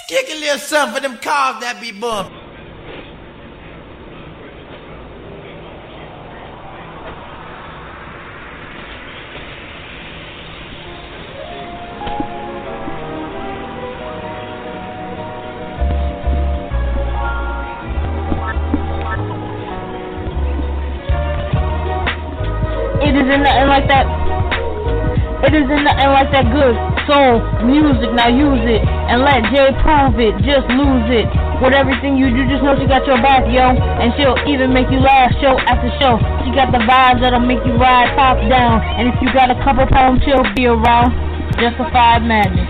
Kick a little something for them cars that be bumped. It isn't nothing like that. It isn't nothing like that good soul music. Now use it and let Jay prove it. Just lose it. With everything you do, just know she got your back, yo. And she'll even make you laugh show after show. She got the vibes that'll make you ride top down. And if you got a couple pounds, she'll be around. Justified madness.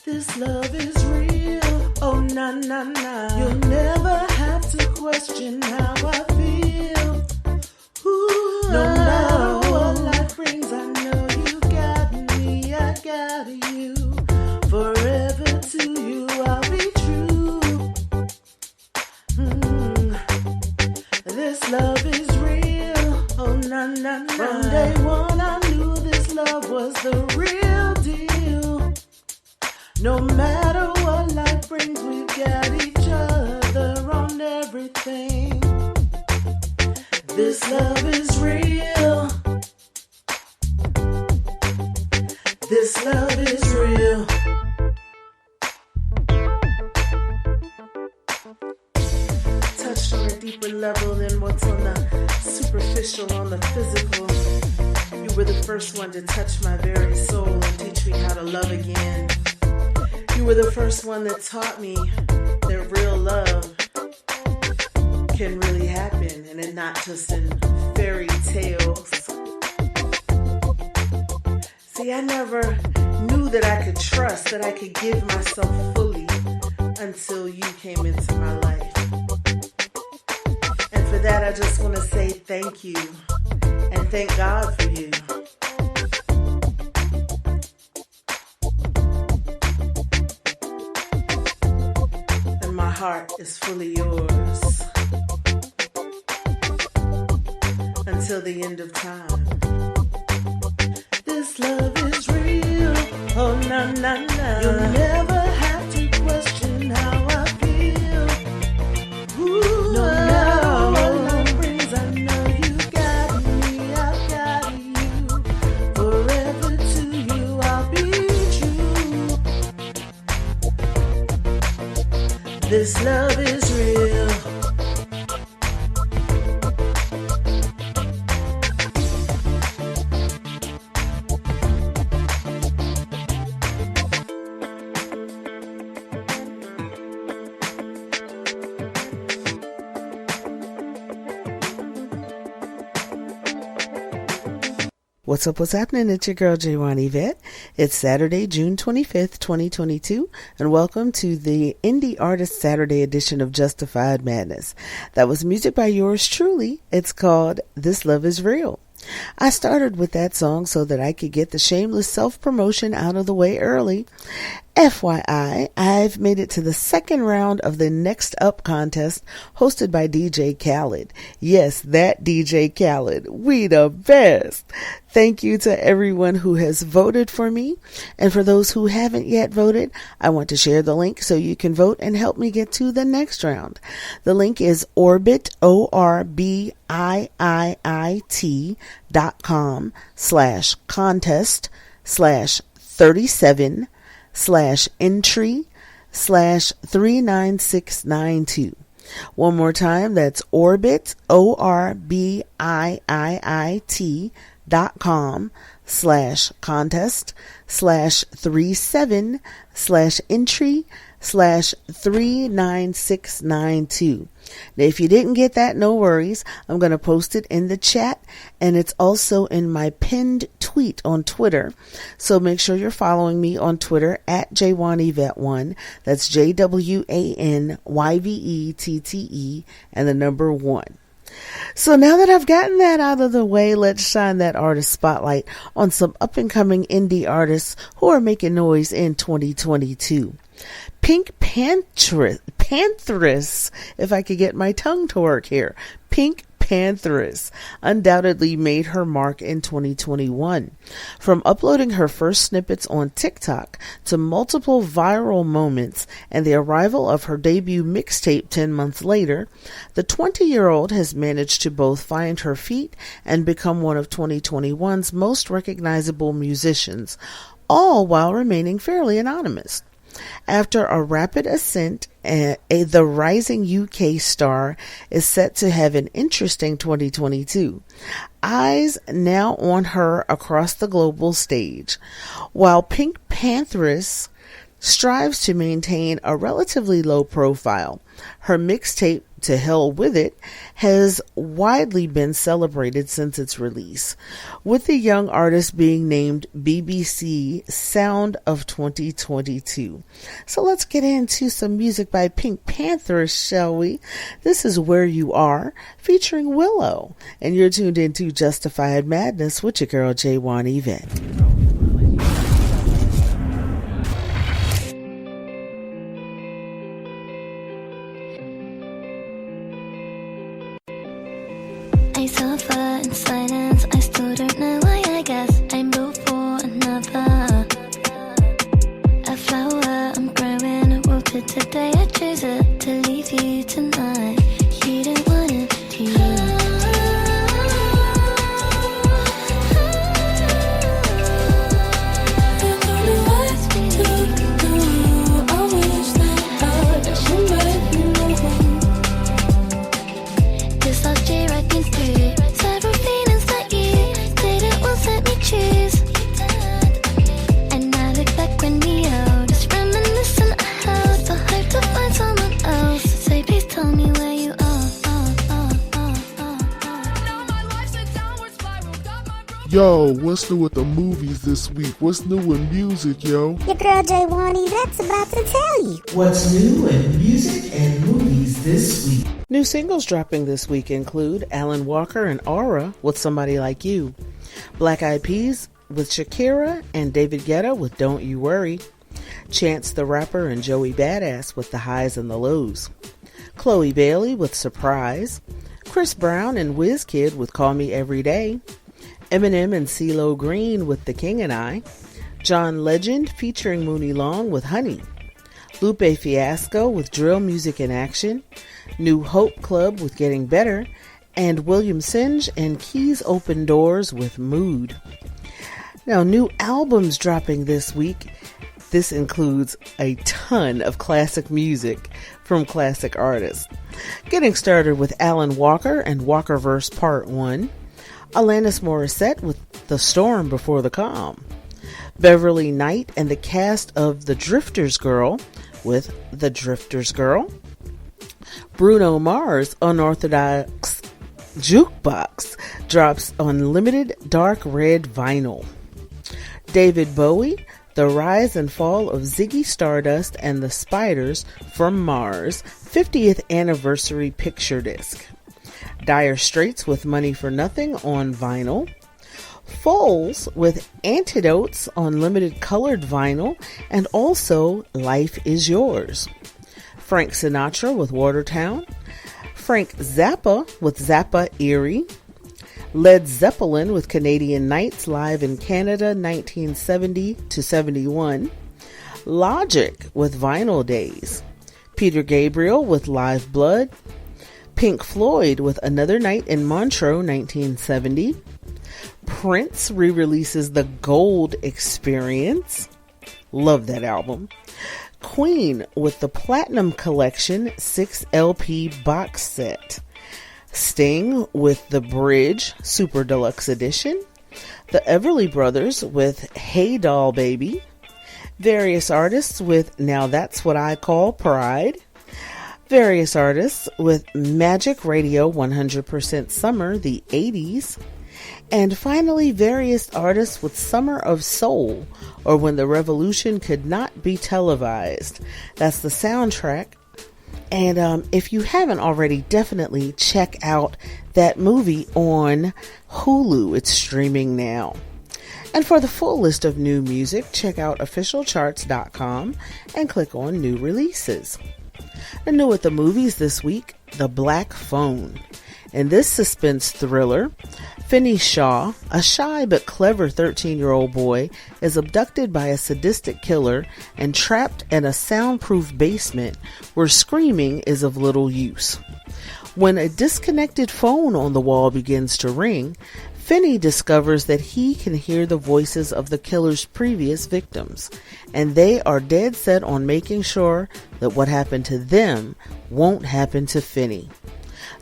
This love is real, oh na na na. You'll never have to question how I feel. Ooh, no matter what life brings, I know you got me, I got you. Forever to you I'll be true. This love is real, oh na na na. From day one I knew this love was the real deal. No matter what life brings, we've got each other on everything. This love is real. This love is real. Touched on a deeper level than what's on the superficial, on the physical. You were the first one to touch my very soul and teach me how to love again. You were the first one that taught me that real love can really happen and it's not just in fairy tales. See, I never knew that I could trust, that I could give myself fully until you came into my life. And for that, I just want to say thank you and thank God for you. Heart is fully yours until the end of time. This love is real, oh na na na. You'll never have to question how I feel. Ooh, no matter what life brings, I know you got me, I got you. Forever to you I'll be true. This love is real. What's up, what's happening? It's your girl, J'Wan Yvette. It's Saturday, June 25th, 2022, and welcome to the Indie Artist Saturday edition of Justified Madness. That was music by yours truly. It's called This Love Is Real. I started with that song so that I could get the shameless self-promotion out of the way early. FYI, I've made it to the second round of the Next Up contest hosted by DJ Khaled. Yes, that DJ Khaled. We the best. Thank you to everyone who has voted for me. And for those who haven't yet voted, I want to share the link so you can vote and help me get to the next round. The link is orbit, orbit.contest/contest/entry/39692. One more time, that's orbit, orbit.com/contest/37/entry/39692. Now, if you didn't get that, no worries. I'm going to post it in the chat, and it's also in my pinned tweet on Twitter. So make sure you're following me on Twitter at J'Wan Yvette 1. That's JWANYVETTE and the number 1. So now that I've gotten that out of the way, let's shine that artist spotlight on some up-and-coming indie artists who are making noise in 2022. PinkPantress, if I could get my tongue to work here. PinkPantress undoubtedly made her mark in 2021. From uploading her first snippets on TikTok to multiple viral moments and the arrival of her debut mixtape 10 months later, the 20-year-old has managed to both find her feet and become one of 2021's most recognizable musicians, all while remaining fairly anonymous. After a rapid ascent, the rising UK star is set to have an interesting 2022. Eyes now on her across the global stage. While PinkPantress strives to maintain a relatively low profile, her mixtape To Hell With It has widely been celebrated since its release, with the young artist being named BBC Sound of 2022. So let's get into some music by PinkPantress, shall we? This is Where You Are, featuring Willow, and you're tuned into Justified Madness with your girl J'Wan Yvette. I suffer in silence, I still don't know why. I guess I'm built for another. A flower I'm growing, I wilted today, I chose it to leave you tonight. You don't want it, do you? Yo, what's new with the movies this week? What's new with music, yo? Your girl J'Wan Yvette's about to tell you. What's new in music and movies this week? New singles dropping this week include Alan Walker and Aura with Somebody Like You, Black Eyed Peas with Shakira and David Guetta with Don't You Worry, Chance the Rapper and Joey Badass with The Highs and the Lows, Chloe Bailey with Surprise, Chris Brown and WizKid with Call Me Every Day, Eminem and CeeLo Green with The King and I, John Legend featuring Mooney Long with Honey, Lupe Fiasco with Drill Music in Action, New Hope Club with Getting Better, and William Singe and Keys Open Doors with Mood. Now, new albums dropping this week. This includes a ton of classic music from classic artists. Getting started with Alan Walker and Walkerverse Part 1, Alanis Morissette with The Storm Before the Calm, Beverly Knight and the cast of The Drifter's Girl with The Drifter's Girl, Bruno Mars Unorthodox Jukebox drops on limited dark red vinyl, David Bowie, The Rise and Fall of Ziggy Stardust and the Spiders from Mars 50th Anniversary Picture Disc, Dire Straits with Money for Nothing on vinyl, Foles with Antidotes on limited colored vinyl, and also Life Is Yours, Frank Sinatra with Watertown, Frank Zappa with Zappa Erie, Led Zeppelin with Canadian Nights live in Canada 1970 to 71, Logic with Vinyl Days, Peter Gabriel with Live Blood, Pink Floyd with Another Night in Montreux 1970, Prince re-releases The Gold Experience, love that album, Queen with the Platinum Collection 6 LP box set, Sting with The Bridge Super Deluxe Edition, the Everly Brothers with Hey Doll Baby, various artists with Now That's What I Call Pride, various artists with Magic Radio 100% Summer, the 80s. And finally, various artists with Summer of Soul, or When the Revolution Could Not Be Televised. That's the soundtrack. And if you haven't already, definitely check out that movie on Hulu. It's streaming now. And for the full list of new music, check out officialcharts.com and click on New Releases. And new at the movies this week, The Black Phone. In this suspense thriller, Finney Shaw, a shy but clever 13-year-old boy, is abducted by a sadistic killer and trapped in a soundproof basement where screaming is of little use. When a disconnected phone on the wall begins to ring, Finney discovers that he can hear the voices of the killer's previous victims, and they are dead set on making sure that what happened to them won't happen to Finney.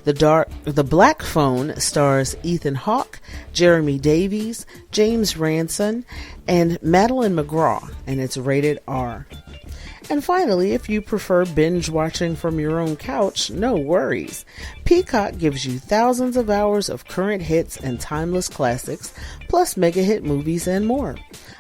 The Black Phone stars Ethan Hawke, Jeremy Davies, James Ranson, and Madeline McGraw, and it's rated R. And finally, if you prefer binge watching from your own couch, no worries. Peacock gives you thousands of hours of current hits and timeless classics, plus mega hit movies and more.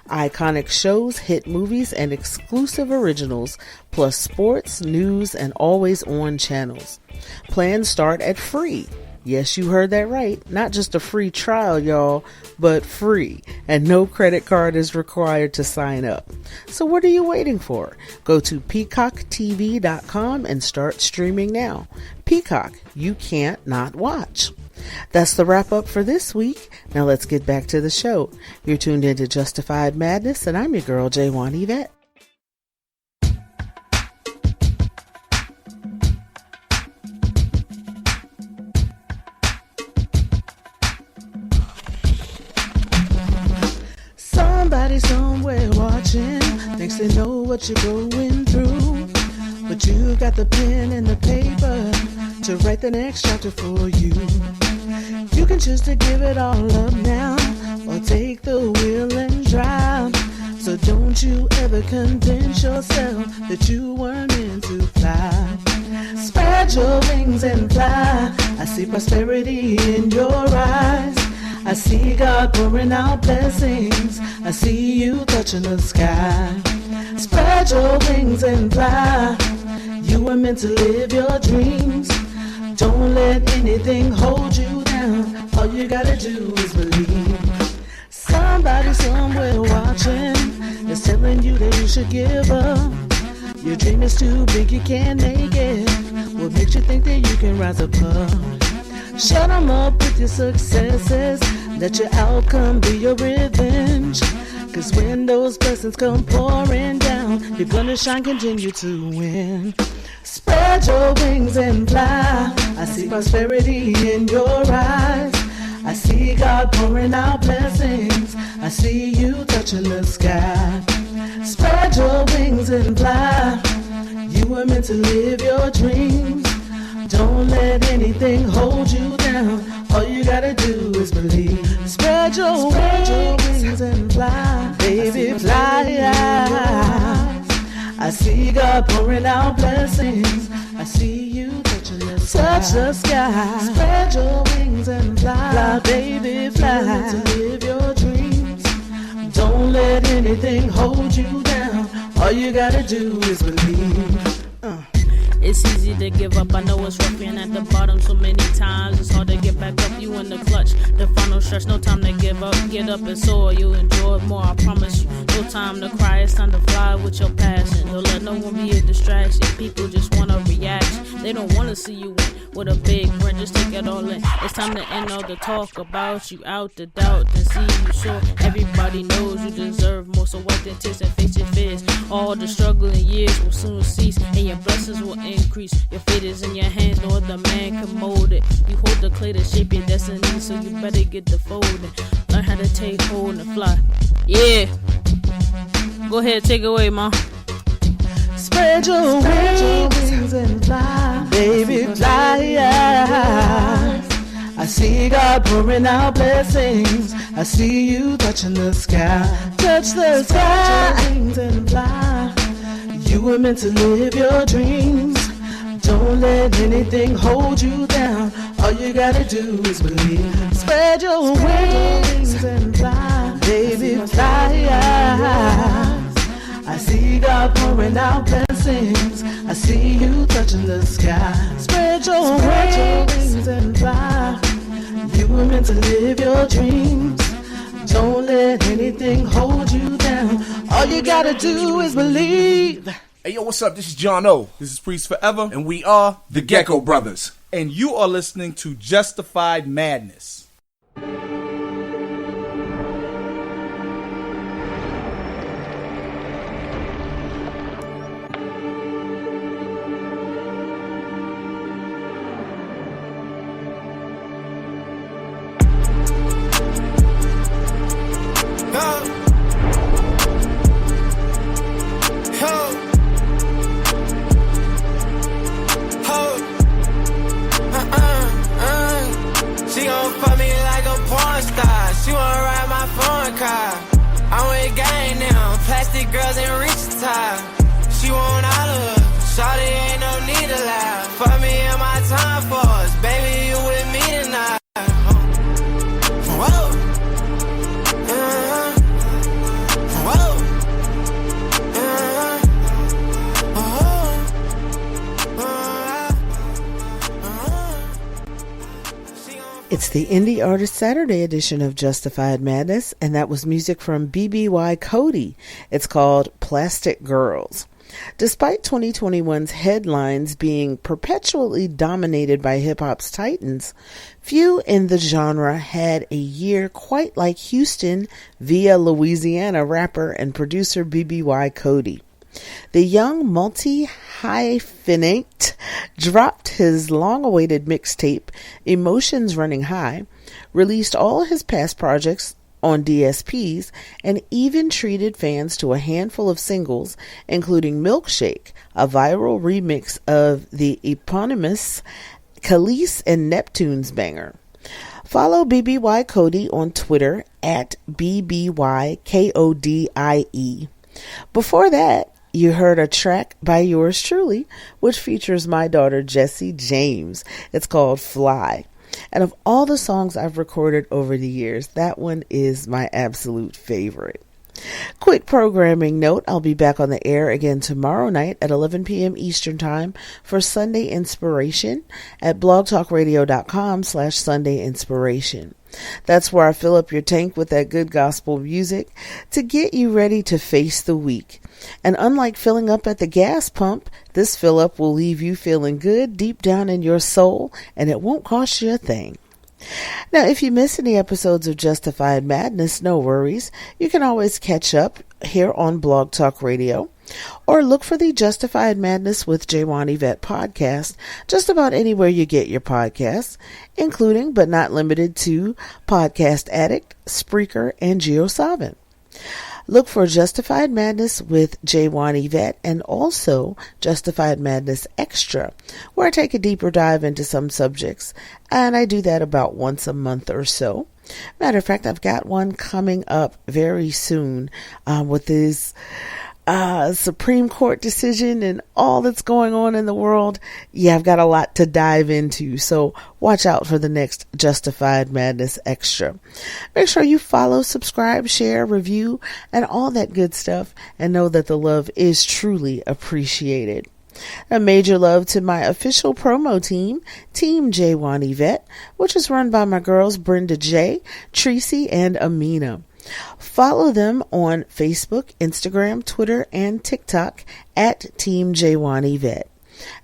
Iconic shows, hit movies, and exclusive originals, plus sports, news, and always on channels. Plans start at free. Yes, you heard that right. Not just a free trial, y'all, but free. And no credit card is required to sign up. So what are you waiting for? Go to peacocktv.com and start streaming now. Peacock, you can't not watch. That's the wrap up for this week. Now let's get back to the show. You're tuned into Justified Madness, and I'm your girl, J'Wan Yvette. Somebody somewhere watching thinks they know what you're going through, but you got the pen and the paper to write the next chapter for you. You can choose to give it all up now, or take the wheel and drive. So don't you ever convince yourself that you weren't meant to fly. Spread your wings and fly. I see prosperity in your eyes. I see God pouring out blessings. I see you touching the sky. Spread your wings and fly. You were meant to live your dreams. Don't let anything hold you down. All you gotta do is believe. Somebody somewhere watching is telling you that you should give up. Your dream is too big, you can't make it. What makes you think that you can rise above? Shut them up with your successes. Let your outcome be your revenge. Cause when those blessings come pouring down, you're gonna shine, continue to win. Spread your wings and fly. I see prosperity in your eyes. I see God pouring out blessings. I see you touching the sky. Spread your wings and fly. You were meant to live your dreams. Don't let anything hold you down. All you gotta do is believe. Spread your wings and fly. Baby, fly. I see God pouring out blessings. I see you touching the sky. Touch the sky. Spread your wings and fly. Fly, baby, fly. To live your dreams. Don't let anything hold you down. All you gotta do is believe. It's easy to give up, I know it's rough being at the bottom so many times. It's hard to get back up, you in the clutch. The final stretch, no time to give up. Get up and soar, you'll enjoy it more, I promise you. No time to cry, it's time to fly with your passion. Don't let no one be a distraction. People just want a reaction. They don't want to see you win with a big grin, just take it all in. It's time to end all the talk about you, out the doubt, and see you sure. Everybody knows you deserve more, so wipe the tears and face your fears. All the struggling years will soon cease, and your blessings will increase. Your fate is in your hands, no other man can mold it. You hold the clay to shape your destiny, so you better get the folding. Learn how to take hold and fly. Yeah. Go ahead, take it away, ma. Spread your wings and fly, baby, fly. I see God pouring out blessings. I see you touching the sky. Touch the sky. Spread your wings and fly. You were meant to live your dreams. Don't let anything hold you down. All you gotta do is believe. Spread your wings and fly, baby, fly. I see God pouring out blessings. I see you touching the sky. Spread your wings and fly. You were meant to live your dreams. Don't let anything hold you down. All you gotta do is believe. Hey, yo, what's up? This is John O. This is Priest Forever, and we are the Gecko Brothers. And you are listening to Justified Madness. She gon' fuck me like a porn star. She wanna ride my foreign car. I'm with gang now, plastic girls in reach time. She want all of us, shawty ain't no need to lie. Fuck me in my time force, baby, you with me tonight. Whoa. Whoa. It's the Indie Artist Saturday edition of Justified Madness, and that was music from BBY Kodie. It's called Plastic Girls. Despite 2021's headlines being perpetually dominated by hip-hop's titans, few in the genre had a year quite like Houston via Louisiana rapper and producer BBY Kodie. The young multi-hyphenate dropped his long-awaited mixtape, Emotions Running High, released all his past projects on DSPs, and even treated fans to a handful of singles, including Milkshake, a viral remix of the eponymous Khalees and Neptune's banger. Follow BBY Kodie on Twitter at BBYKODIE. Before that, you heard a track by yours truly, which features my daughter Jessi James. It's called Fly. And of all the songs I've recorded over the years, that one is my absolute favorite. Quick programming note, I'll be back on the air again tomorrow night at 11 p.m. Eastern Time for Sunday Inspiration at blogtalkradio.com/Sunday Inspiration. That's where I fill up your tank with that good gospel music to get you ready to face the week. And unlike filling up at the gas pump, this fill up will leave you feeling good deep down in your soul, and it won't cost you a thing. Now, if you miss any episodes of Justified Madness, no worries. You can always catch up here on Blog Talk Radio, or look for the Justified Madness with J'Wan Yvette podcast just about anywhere you get your podcasts, including but not limited to Podcast Addict, Spreaker, and GeoSavin. Look for Justified Madness with J'Wan Yvette and also Justified Madness Extra, where I take a deeper dive into some subjects, and I do that about once a month or so. Matter of fact, I've got one coming up very soon with this Supreme Court decision and all that's going on in the world. Yeah, I've got a lot to dive into, so watch out for the next Justified Madness Extra. Make sure you follow, subscribe, share, review, and all that good stuff, and know that the love is truly appreciated. A major love to my official promo team, Team J'Wan Yvette, which is run by my girls Brenda J, Tracy, and Amina. Follow them on Facebook, Instagram, Twitter, and TikTok at Team J'Wan Yvette.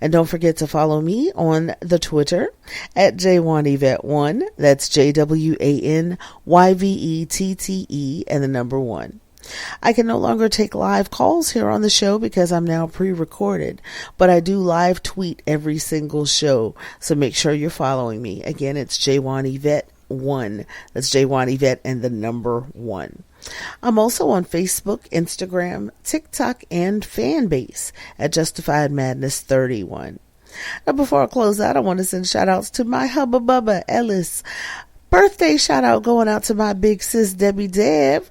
And don't forget to follow me on the Twitter at J'Wan Yvette 1. That's JWANYVETTE and the number 1. I can no longer take live calls here on the show because I'm now pre-recorded, but I do live tweet every single show, so make sure you're following me. Again, it's J'Wan Yvette 1. That's J'Wan Yvette and the number 1. I'm also on Facebook, Instagram, TikTok, and Fanbase at Justified Madness 31. Now, before I close out, I want to send shout outs to my hubba bubba Ellis. Birthday shout out going out to my big sis Debbie Deb.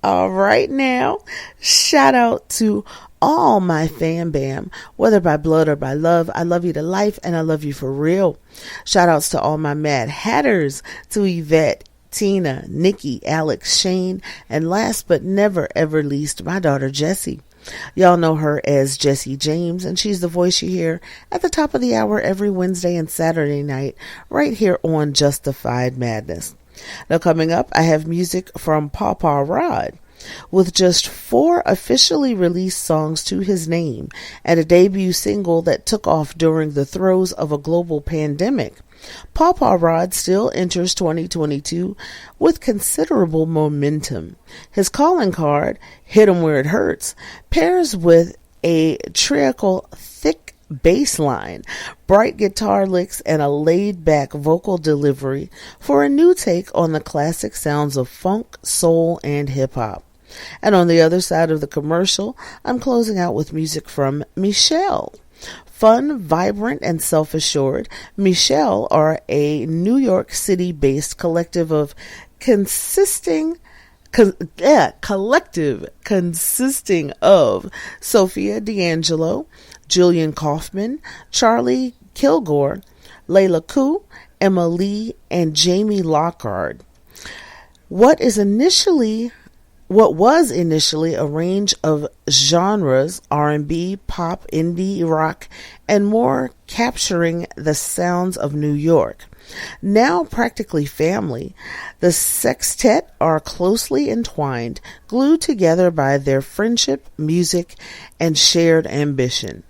All right now, shout out to all my fam bam, whether by blood or by love. I love you to life and I love you for real. Shout outs to all my Mad Hatters, to Yvette, Tina, Nikki, Alex, Shane, and last but never ever least, my daughter Jessi. Y'all know her as Jessi James, and she's the voice you hear at the top of the hour every Wednesday and Saturday night right here on Justified Madness. Now coming up, I have music from PawPaw Rod. With just 4 officially released songs to his name and a debut single that took off during the throes of a global pandemic, PawPaw Rod still enters 2022 with considerable momentum. His calling card, Hit 'em Where It Hurts, pairs with a trickle thick bass line, bright guitar licks, and a laid-back vocal delivery for a new take on the classic sounds of funk, soul, and hip-hop. And on the other side of the commercial, I'm closing out with music from Michelle. Fun, vibrant, and self-assured, Michelle are a New York City-based collective consisting of Sophia D'Angelo, Julian Kaufman, Charlie Kilgore, Layla Koo, Emma Lee, and Jamie Lockhart. What was initially a range of genres, R&B, pop, indie, rock, and more, capturing the sounds of New York. Now practically family, the sextet are closely entwined, glued together by their friendship, music, and shared ambition.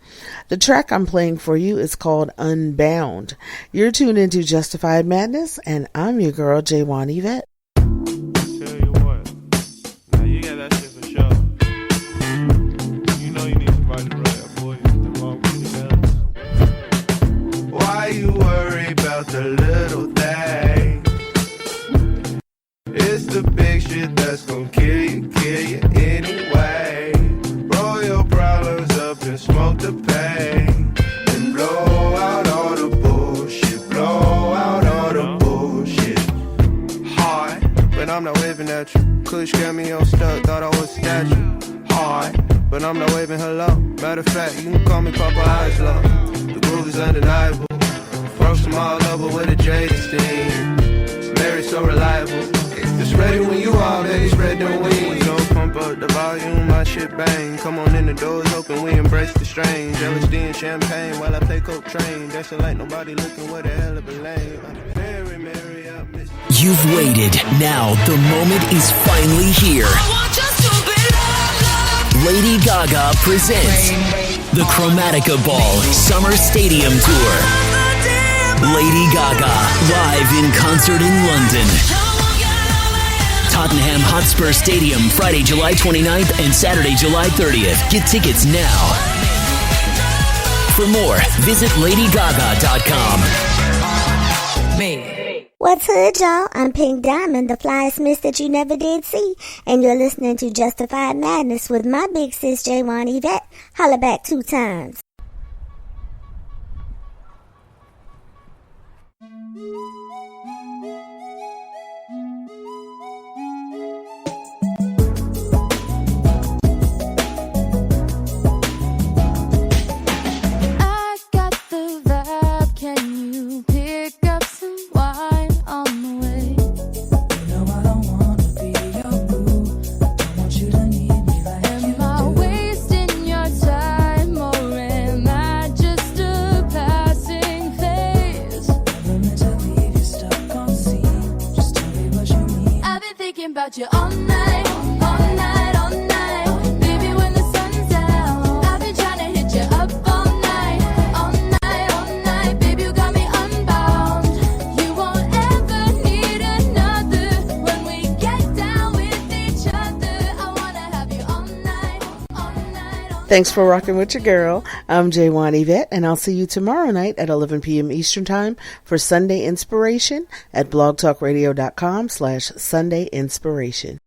The track I'm playing for you is called Unbound. You're tuned into Justified Madness, and I'm your girl, J'Wan Yvette. The little thing, it's the big shit that's gonna kill you anyway. Roll your problems up and smoke the pain, and blow out all the bullshit, blow out all the bullshit. Hard, but I'm not waving at you. Kush got me on stuck, thought I was a statue. Hard, but I'm not waving hello. Matter of fact, you can call me Papa Eyes Low. The groove is undeniable. Roast them all over with a jaded steam. Mary so reliable. It's ready when you are, baby, spread them wings. Don't pump up the volume, my shit bang. Come on in the doors open, we embrace the strange. LSD and champagne while I play Coke Train. Dancing like nobody looking, what a hell of a lane. Mary, I miss you. You've waited, now the moment is finally here. Lady Gaga presents the Chromatica Ball Summer Stadium Tour. Lady Gaga, live in concert in London. Tottenham Hotspur Stadium, Friday, July 29th and Saturday, July 30th. Get tickets now. For more, visit LadyGaga.com. What's hood, y'all? I'm Pink Diamond, the flyest miss that you never did see. And you're listening to Justified Madness with my big sis, J'Wan Yvette. Holla back 2 times. About you all night, all night, all night. Baby, when the sun's down, I've been trying to hit you up all night, all night, all night. Baby, you got me unbound. You won't ever need another. When we get down with each other, I wanna have you all night, all night, all night. Thanks for rocking with your girl. I'm J'Wan Yvette, and I'll see you tomorrow night at 11 p.m. Eastern Time for Sunday Inspiration at blogtalkradio.com/Sunday Inspiration.